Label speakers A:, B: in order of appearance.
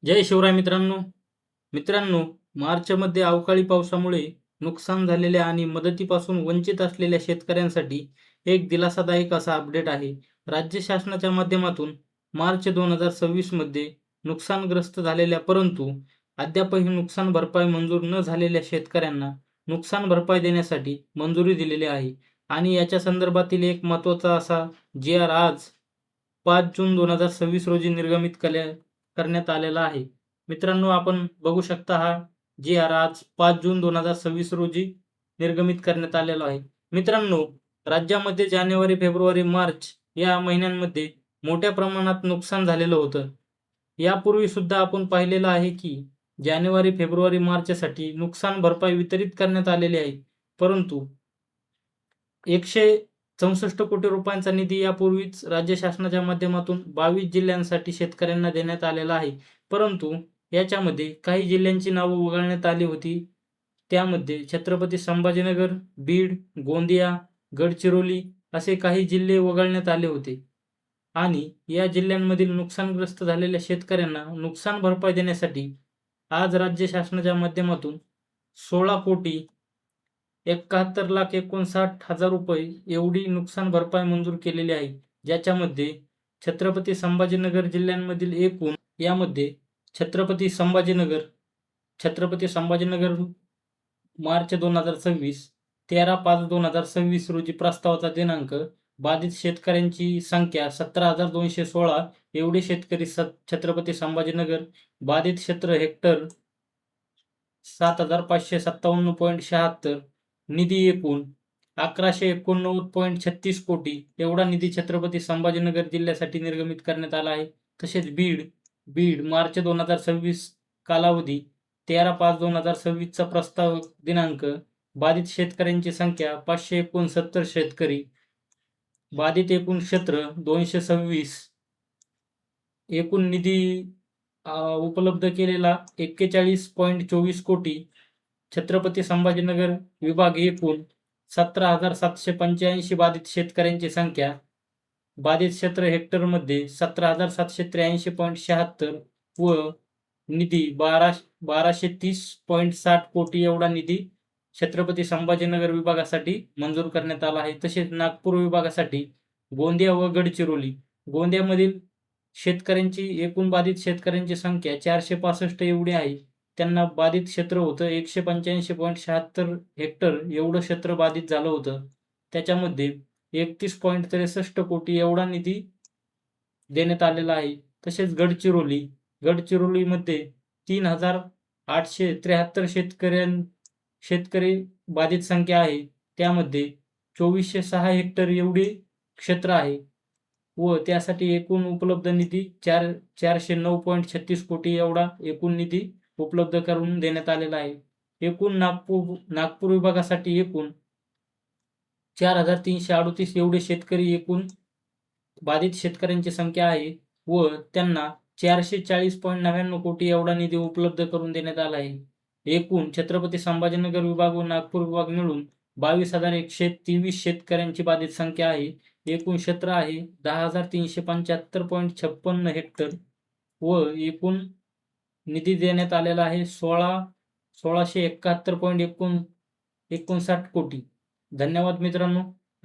A: जय शिवराय मित्रांनो. मित्रांनो, मार्चमध्ये अवकाळी पावसामुळे नुकसान झालेल्या आणि मदतीपासून वंचित असलेल्या शेतकऱ्यांसाठी एक दिलासादायक असा अपडेट आहे. राज्य शासनाच्या माध्यमातून मार्च 2026 मध्ये नुकसानग्रस्त झालेल्या परंतु अद्यापही नुकसान भरपाई मंजूर न झालेल्या शेतकऱ्यांना नुकसान भरपाई देण्यासाठी मंजुरी दिलेली आहे. आणि याच्या संदर्भातील एक महत्त्वाचा असा जी.आर. आज 5 जून 2026 रोजी निर्गमित करण्यात आलेला आहे. मित्रांनो, आपण बघू शकता हा जी.आर. आज 5 जून 2026 रोजी निर्गमित करण्यात आलेला आहे. मित्रांनो, राज्यामध्ये जानेवारी, फेब्रुवारी, मार्च या महिन्यांमध्ये मोठ्या प्रमाणात नुकसान झालेलं होतं. यापूर्वी सुद्धा आपण पाहिलेलं आहे की जानेवारी, फेब्रुवारी, मार्चसाठी नुकसान भरपाई वितरित करण्यात आलेली आहे. परंतु 164 कोटी रुपयांचा निधी यापूर्वीच राज्य शासनाच्या माध्यमातून 22 जिल्ह्यांसाठी शेतकऱ्यांना देण्यात आलेला आहे. परंतु याच्यामध्ये काही जिल्ह्यांची नावं वगळण्यात आली होती. त्यामध्ये छत्रपती संभाजीनगर, बीड, गोंदिया, गडचिरोली असे काही जिल्हे वगळण्यात आले होते. आणि या जिल्ह्यांमधील नुकसानग्रस्त झालेल्या शेतकऱ्यांना नुकसान भरपाई देण्यासाठी आज राज्य शासनाच्या माध्यमातून 16,71,59,हजार रुपये एवढी नुकसान भरपाई मंजूर केलेली आहे. ज्याच्यामध्ये छत्रपती संभाजीनगर जिल्ह्यांमधील एकूण यामध्ये छत्रपती संभाजीनगर मार्च 2026 13/5/2026 रोजी प्रस्तावाचा दिनांक, बाधित शेतकऱ्यांची संख्या 17,216 एवढे शेतकरी छत्रपती संभाजीनगर, बाधित क्षेत्र हेक्टर 7,557.76, निधी एकूण 1,189.36 कोटी एवढा निधी छत्रपती संभाजीनगर जिल्ह्यासाठी निर्गमित करण्यात आला आहे. तसेच बीड मार्च 2026 कालावधी 13/5/2026 चा प्रस्ताव दिनांक, बाधित शेतकऱ्यांची संख्या 569 शेतकरी, बाधित एकूण क्षेत्र 226, एकूण निधी उपलब्ध केलेला 41.24 कोटी, छत्रपती संभाजीनगर विभाग एकूण 17,785 बाधित शेतकऱ्यांची संख्या, बाधित क्षेत्र हेक्टरमध्ये 17,783.76 व निधी 1,230.60 कोटी एवढा निधी छत्रपती संभाजीनगर विभागासाठी मंजूर करण्यात आला आहे. तसेच नागपूर विभागासाठी गोंदिया व गडचिरोली, गोंदियामधील शेतकऱ्यांची एकूण बाधित शेतकऱ्यांची संख्या 465 एवढी आहे. त्यांना बाधित क्षेत्र होतं 185.76 हेक्टर एवढं क्षेत्र बाधित झालं होतं. त्याच्यामध्ये 31.63 कोटी एवढा निधी देण्यात आलेला आहे. तसेच गडचिरोलीमध्ये 3,873 शेतकरी बाधित संख्या आहे. त्यामध्ये 2,406 हेक्टर एवढे क्षेत्र आहे व त्यासाठी एकूण उपलब्ध निधी 409.36 कोटी एवढा एकूण निधी उपलब्ध करून देण्यात आलेला आहे. एकूण नागपूर विभागासाठी एकूण 4,338 एवढे शेतकरी एकूण बाधित शेतकऱ्यांची संख्या आहे व त्यांना 440.99 कोटी एवढा निधी उपलब्ध करून देण्यात आला आहे. एकूण छत्रपती संभाजीनगर विभाग व नागपूर विभाग मिळून 22,123 शेतकऱ्यांची बाधित संख्या आहे. एकूण क्षेत्र आहे 10,375.56 हेक्टर व एकूण निधी देण्यात आलेला आहे 1,671.59 कोटी. धन्यवाद मित्रांनो.